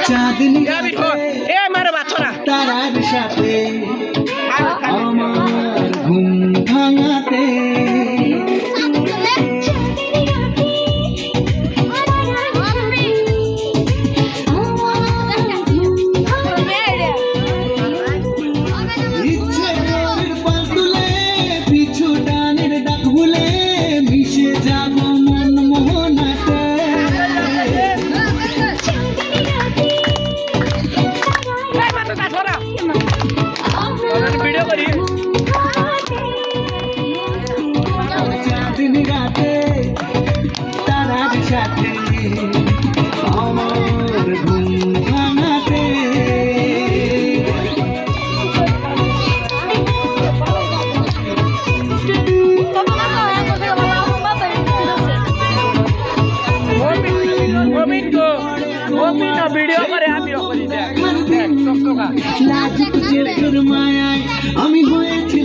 চাঁদনি এ মারে বাচ্চারা তারার সাথে আমার ঘুম ভাঙাতে ইচ্ছে মোর পাল তুলে পিছু ডানের ডাক ভুলে মিশে যাব মন মোহনাতে ভিডিও করি চাঁদনি রাতে তারার সাথে আমার ঘুম ভাঙাতে ভিডিও করে আমিও করি দেখ লাজুক জেলের মায়ায় আমি হয়েছি